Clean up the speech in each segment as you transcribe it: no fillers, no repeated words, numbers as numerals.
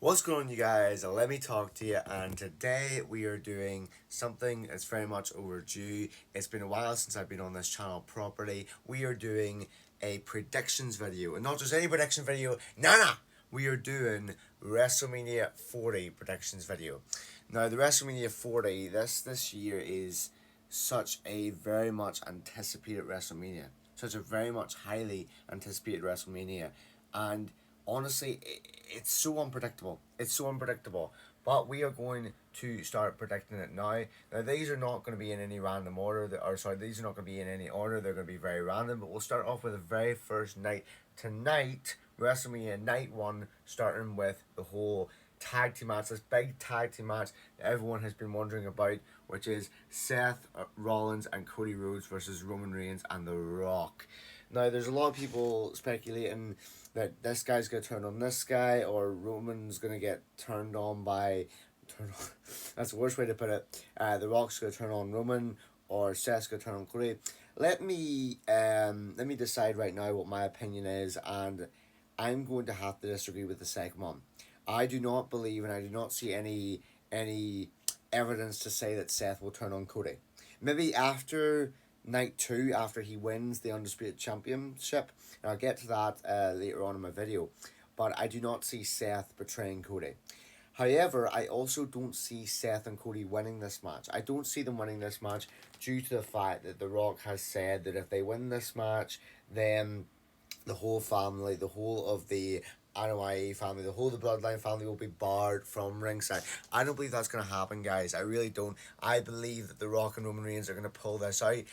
What's going on, you guys? Let me talk to you, and today we are doing something that's very much overdue. It's been a while since I've been on this channel properly. We are doing a predictions video, and not just any prediction video, nah. We are doing WrestleMania 40 predictions video. Now, the WrestleMania 40 this year is such a very much anticipated WrestleMania, such a very much highly anticipated WrestleMania, and honestly, it's so unpredictable. It's so unpredictable. But we are going to start predicting it now. Now, these are not going to be in any random order. These are not going to be in any order. They're going to be very random. But we'll start off with the very first night. Tonight, WrestleMania Night 1, starting with the whole tag team match, this big tag team match that everyone has been wondering about, which is Seth Rollins and Cody Rhodes versus Roman Reigns and The Rock. Now, there's a lot of people speculating that this guy's going to turn on this guy, or Roman's going to get turned on by... That's the worst way to put it. The Rock's going to turn on Roman, or Seth's going to turn on Cody. Let me decide right now what my opinion is, and I'm going to have to disagree with the second one. I do not believe, and I do not see any evidence to say that Seth will turn on Cody. Maybe after night 2, after he wins the Undisputed Championship, and I'll get to that later on in my video, but I do not see Seth betraying Cody. However, I also don't see Seth and Cody winning this match. I don't see them winning this match due to the fact that The Rock has said that if they win this match, then the whole family, the whole of the Anoa'i family, the whole of the Bloodline family will be barred from ringside. I don't believe that's going to happen, guys. I really don't. I believe that The Rock and Roman Reigns are going to pull this out.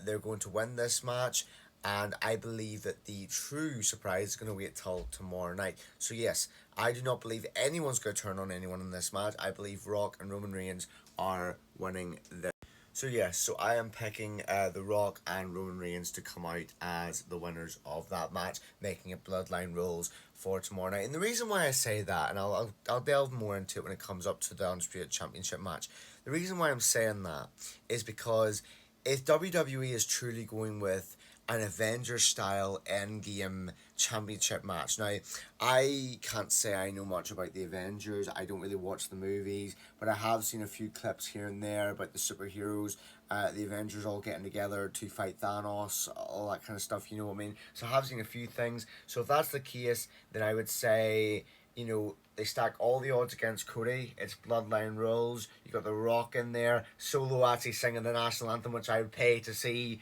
They're going to win this match. And I believe that the true surprise is going to wait till tomorrow night. So yes, I do not believe anyone's going to turn on anyone in this match. I believe Rock and Roman Reigns are winning this. So yes, so I am picking The Rock and Roman Reigns to come out as the winners of that match, making it Bloodline Rules for tomorrow night. And the reason why I say that, and I'll delve more into it when it comes up to the Undisputed Championship match. The reason why I'm saying that is because if WWE is truly going with an Avengers-style endgame championship match. Now, I can't say I know much about the Avengers. I don't really watch the movies, but I have seen a few clips here and there about the superheroes, the Avengers all getting together to fight Thanos, all that kind of stuff, you know what I mean? So I have seen a few things. So if that's the case, then I would say, you know, they stack all the odds against Cody. It's Bloodline Rules. You got The Rock in there. Solo actually singing the national anthem, which I would pay to see.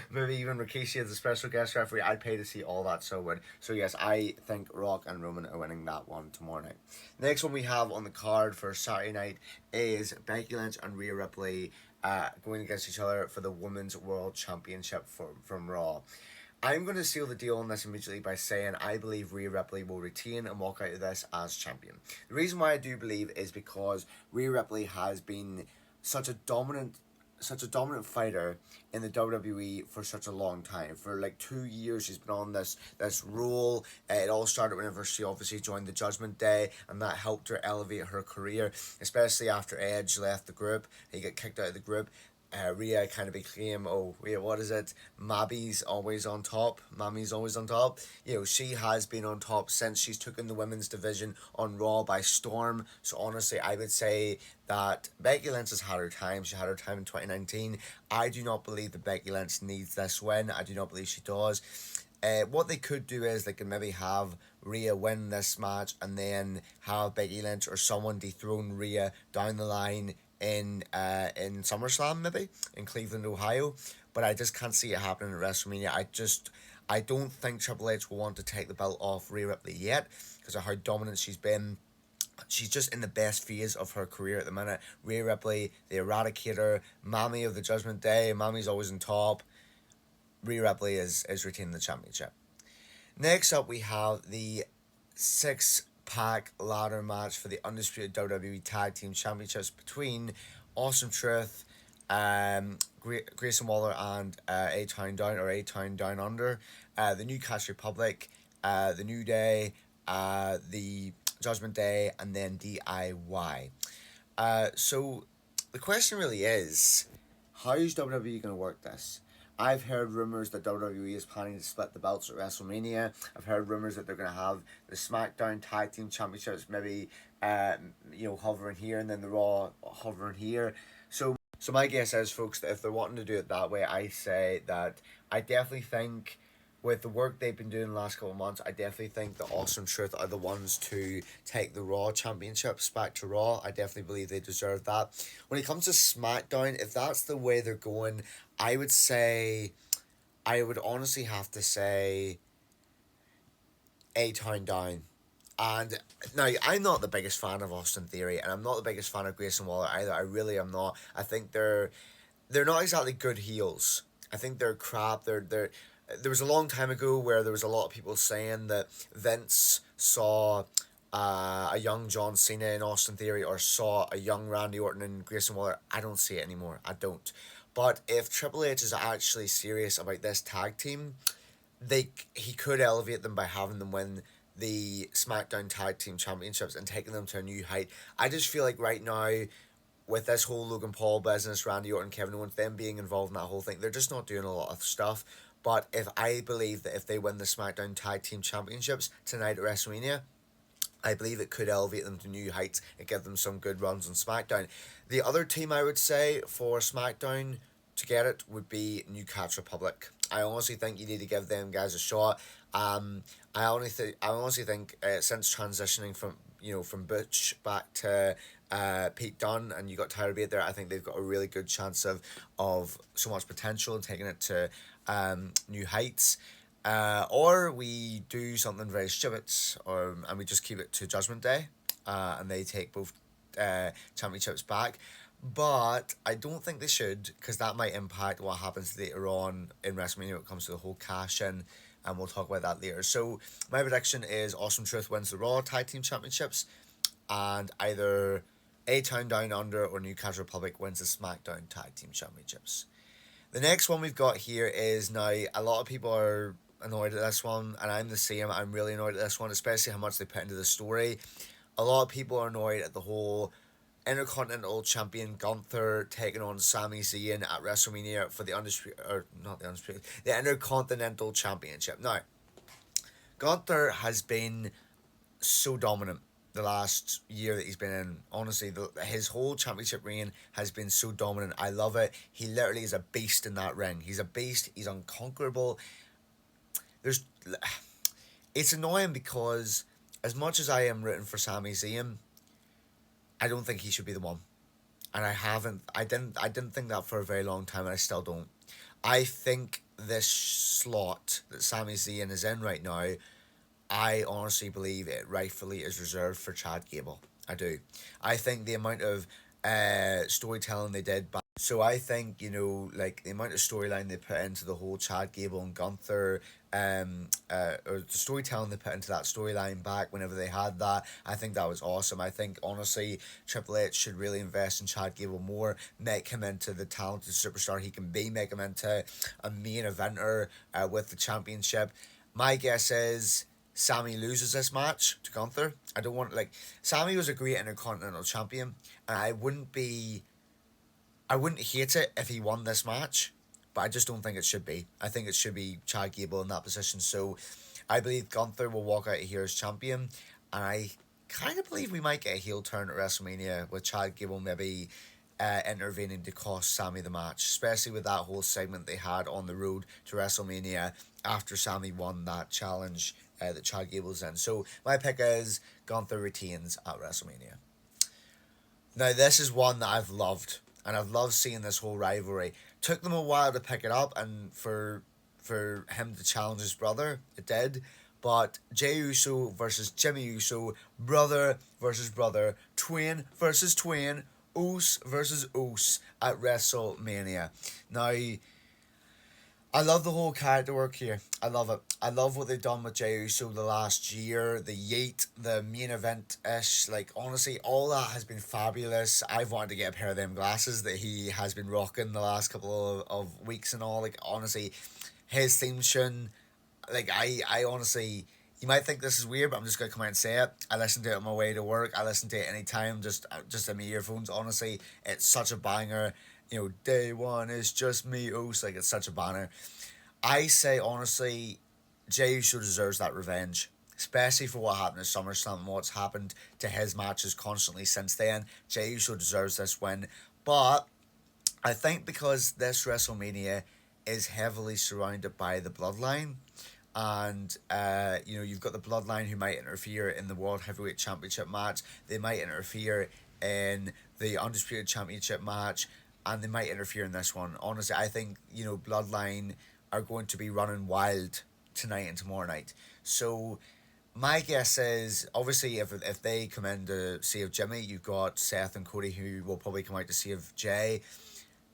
Maybe even Rikishi as a special guest referee. I'd pay to see all that. So yes, I think Rock and Roman are winning that one tomorrow night. Next one we have on the card for Saturday night is Becky Lynch and Rhea Ripley going against each other for the Women's World Championship from Raw. I'm going to seal the deal on this immediately by saying I believe Rhea Ripley will retain and walk out of this as champion. The reason why I do believe is because Rhea Ripley has been such a dominant fighter in the WWE for such a long time. For like 2 years she's been on this role. It all started whenever she obviously joined the Judgment Day, and that helped her elevate her career, especially after Edge left the group. He got kicked out of the group. Rhea kind of became, what is it? Mammy's always on top. You know, she has been on top since she's taken the women's division on Raw by storm. So honestly, I would say that Becky Lynch has had her time. She had her time in 2019. I do not believe that Becky Lynch needs this win. I do not believe she does. What they could do is they can maybe have Rhea win this match and then have Becky Lynch or someone dethrone Rhea down the line in SummerSlam, maybe in Cleveland, Ohio, but I just can't see it happening at WrestleMania. I don't think Triple H will want to take the belt off Rhea Ripley yet because of how dominant she's been. She's just in the best phase of her career at the minute. Rhea Ripley, the Eradicator, Mammy of the Judgment Day. Mammy's always on top. Rhea Ripley is retaining the championship. Next up, we have the 6-pack ladder match for the Undisputed WWE Tag Team Championships between Awesome Truth, Grayson Waller and A-Town Down, or A-Town Down Under, the New Catch Republic, the New Day, the Judgment Day, and then DIY. So the question really is, how is WWE going to work this? I've heard rumors that WWE is planning to split the belts at WrestleMania. I've heard rumors that they're going to have the SmackDown Tag Team Championships maybe, hovering here, and then the Raw hovering here. So my guess is, folks, that if they're wanting to do it that way, I say that I definitely think with the work they've been doing the last couple of months, I definitely think the Awesome Truth are the ones to take the Raw Championships back to Raw. I definitely believe they deserve that. When it comes to SmackDown, if that's the way they're going, I would say, I would honestly have to say A-Town Down. And now, I'm not the biggest fan of Austin Theory, and I'm not the biggest fan of Grayson Waller either. I really am not. I think they're not exactly good heels. I think they're crap. They're there was a long time ago where there was a lot of people saying that Vince saw a young John Cena in Austin Theory, or saw a young Randy Orton in Grayson Waller. I don't see it anymore. I don't. But if Triple H is actually serious about this tag team, he could elevate them by having them win the SmackDown Tag Team Championships and taking them to a new height. I just feel like right now, with this whole Logan Paul business, Randy Orton, Kevin Owens, them being involved in that whole thing, they're just not doing a lot of stuff. But if I believe that if they win the SmackDown Tag Team Championships tonight at WrestleMania, I believe it could elevate them to new heights and give them some good runs on SmackDown. The other team I would say for SmackDown to get it would be Newcastle Republic. I honestly think you need to give them guys a shot. I honestly think since transitioning from Butch back to Pete Dunne, and you got Tyler Bate there, I think they've got a really good chance of so much potential and taking it to new heights. Or we do something very stupid, and we just keep it to Judgment Day, and they take both championships back. But I don't think they should, because that might impact what happens later on in WrestleMania when it comes to the whole cash in, and we'll talk about that later. So my prediction is Awesome Truth wins the Raw Tag Team Championships, and either A-Town Down Under or Newcastle Republic wins the SmackDown Tag Team Championships. The next one we've got here is, now a lot of people are annoyed at this one, and I'm the same. I'm really annoyed at this one, especially how much they put into the story. A lot of people are annoyed at the whole Intercontinental Champion Gunther taking on Sami Zayn at WrestleMania for the the Intercontinental Championship. Now, Gunther has been so dominant the last year that he's been in. Honestly, his whole championship reign has been so dominant. I love it. He literally is a beast in that ring. He's a beast. He's unconquerable. There's, it's annoying because as much as I am rooting for Sami Zayn, I don't think he should be the one. And I didn't think that for a very long time, and I still don't. I think this slot that Sami Zayn is in right now, I honestly believe it rightfully is reserved for Chad Gable. I do. I think the amount of storytelling they did back. So I think, like the amount of storyline they put into the whole Chad Gable and Gunther, or the storytelling they put into that storyline back whenever they had that, I think that was awesome. I think honestly Triple H should really invest in Chad Gable more, make him into the talented superstar he can be, make him into a main eventer with the championship. My guess is Sammy loses this match to Gunther. I don't want, like, Sammy was a great Intercontinental Champion, and I wouldn't hate it if he won this match, but I just don't think it should be. I think it should be Chad Gable in that position. So I believe Gunther will walk out of here as champion, and I kind of believe we might get a heel turn at WrestleMania with Chad Gable maybe intervening to cost Sammy the match, especially with that whole segment they had on the road to WrestleMania after Sammy won that challenge that Chad Gable's in. So my pick is Gunther retains at WrestleMania. Now this is one that I've loved, and I've loved seeing this whole rivalry. Took them a while to pick it up, and for him to challenge his brother, it did. But Jey Uso versus Jimmy Uso, brother versus brother, twin versus twin, Os versus Os at WrestleMania. Now, I love the whole character work here. I love it. I love what they've done with Jey Uso the last year. The Yeet, the main event-ish. Like, honestly, all that has been fabulous. I've wanted to get a pair of them glasses that he has been rocking the last couple of weeks and all. Like, honestly, his theme tune, like, I honestly... You might think this is weird, but I'm just going to come out and say it. I listen to it on my way to work. I listen to it anytime, just in my earphones. Honestly, it's such a banger. day one is just me, Oos. Like, it's such a banner. I say, honestly, Jey Uso deserves that revenge, especially for what happened at SummerSlam and what's happened to his matches constantly since then. Jey Uso deserves this win. But I think because this WrestleMania is heavily surrounded by the bloodline, and you've got the bloodline who might interfere in the World Heavyweight Championship match. They might interfere in the Undisputed Championship match, and they might interfere in this one. Honestly, I think bloodline are going to be running wild tonight and tomorrow night. So my guess is, obviously, if they come in to save Jimmy, you've got Seth and Cody who will probably come out to save Jay.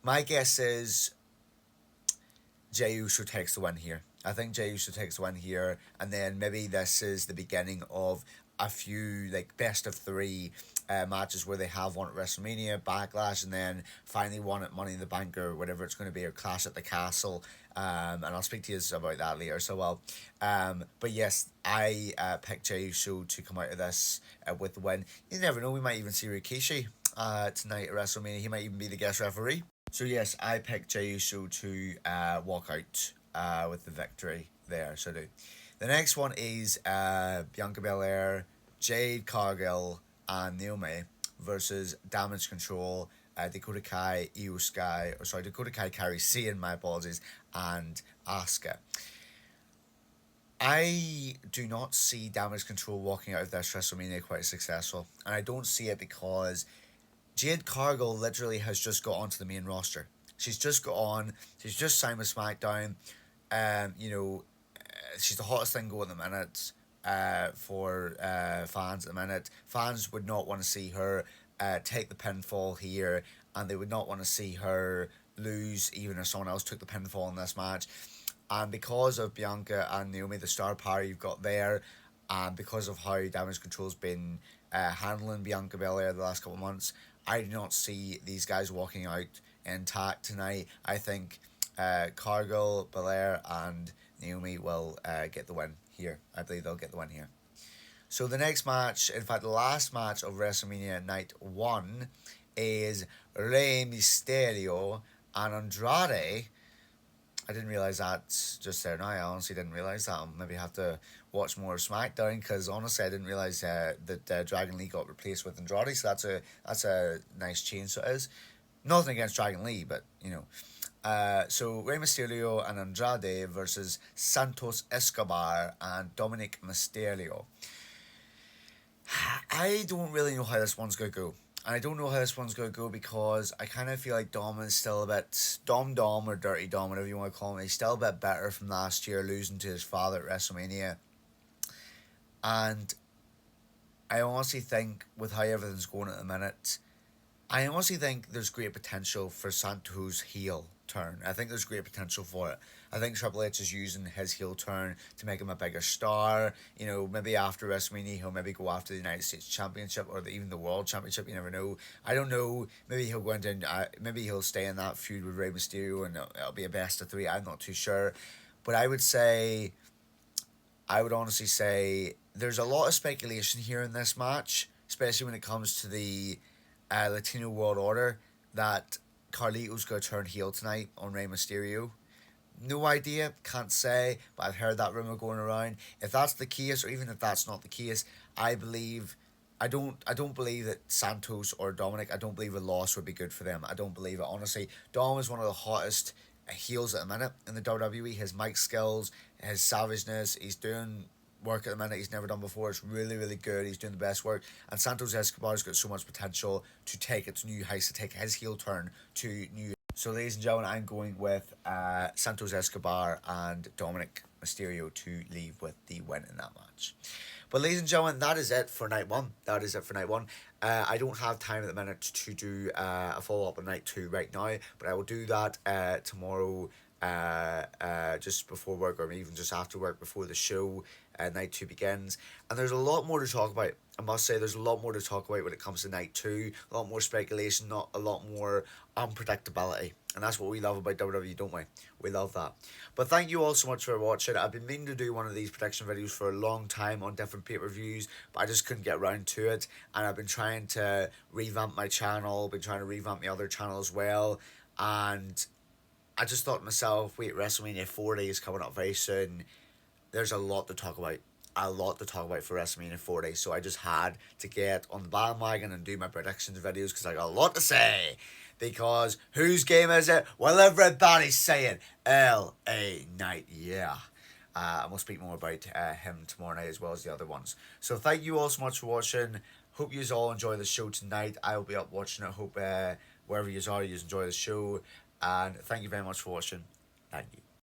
My guess is Jey Uso takes the win here. I think Jey Uso takes the win here, and then maybe this is the beginning of a few like best of three matches where they have one at WrestleMania, Backlash, and then finally one at Money in the Bank or whatever it's going to be, or Clash at the Castle. And I'll speak to you about that later. So but yes, I picked Jey Uso to come out of this with the win. You never know, we might even see Rikishi tonight at WrestleMania. He might even be the guest referee. So yes, I picked Jey Uso to walk out with the victory there. So do. The next one is Bianca Belair, Jade Cargill, and Naomi versus Damage Control, Dakota Kai, Dakota Kai, Kairi Sane, my apologies, and Asuka. I do not see Damage Control walking out of this WrestleMania quite successful, and I don't see it because Jade Cargill literally has just got onto the main roster. She's just got on. She's just signed with SmackDown. She's the hottest thing going at the minute for fans at the minute. Fans would not want to see her take the pinfall here, and they would not want to see her lose even if someone else took the pinfall in this match. And because of Bianca and Naomi, the star power you've got there, and because of how Damage Control's been handling Bianca Belair the last couple of months, I do not see these guys walking out intact tonight. I think Cargill, Belair, and Naomi will get the win here. I believe they'll get the win here. So the next match, in fact the last match of WrestleMania Night 1, is Rey Mysterio and Andrade. I didn't realise that just there now. I honestly didn't realise that. I'll maybe have to watch more of SmackDown, because honestly I didn't realise that Dragon Lee got replaced with Andrade, so that's a nice change. So it is. Nothing against Dragon Lee, but so Rey Mysterio and Andrade versus Santos Escobar and Dominic Mysterio. I don't really know how this one's going to go. And I don't know how this one's going to go because I kind of feel like Dom is still a bit... Dom or Dirty Dom, whatever you want to call him. He's still a bit better from last year, losing to his father at WrestleMania. And I honestly think, with how everything's going at the minute, I honestly think there's great potential for Santos' heel turn. I think there's great potential for it. I think Triple H is using his heel turn to make him a bigger star. Maybe after WrestleMania he'll maybe go after the United States Championship or even the World Championship. You never know. I don't know. Maybe he'll go into maybe he'll stay in that feud with Rey Mysterio and it'll be a best of three. I'm not too sure, but I would honestly say there's a lot of speculation here in this match, especially when it comes to the Latino World Order, that Carlito's going to turn heel tonight on Rey Mysterio. No idea, can't say, but I've heard that rumor going around. If that's the case, or even if that's not the case, I don't believe that Santos or Dominic, I don't believe a loss would be good for them. I don't believe it, honestly. Dom is one of the hottest heels at the minute in the WWE. His mic skills, his savageness, he's doing work at the minute he's never done before. It's really, really good. He's doing the best work. And Santos Escobar's got so much potential to take it to new heights, to take his heel turn to new. So, ladies and gentlemen, I'm going with Santos Escobar and Dominic Mysterio to leave with the win in that match. But, ladies and gentlemen, that is it for night one. I don't have time at the minute to do a follow-up on night 2 right now, but I will do that tomorrow, just before work, or even just after work, before the show. Night 2 begins, and there's a lot more to talk about. I must say there's a lot more to talk about when it comes to night 2. A lot more speculation, not a lot more unpredictability, and that's what we love about WWE, don't we? We love that. But thank you all so much for watching. I've been meaning to do one of these prediction videos for a long time on different pay-per-views, but I just couldn't get around to it, and I've been trying to revamp my channel, been trying to revamp my other channel as well. And I just thought to myself, wait, WrestleMania 40 is coming up very soon. There's a lot to talk about. A lot to talk about for WrestleMania 40. So I just had to get on the bandwagon and do my predictions videos because I got a lot to say. Because whose game is it? Well, everybody's saying LA Knight, yeah. And we'll speak more about him tomorrow night as well as the other ones. So thank you all so much for watching. Hope you all enjoy the show tonight. I will be up watching it. Hope wherever you are, you enjoy the show. And thank you very much for watching. Thank you.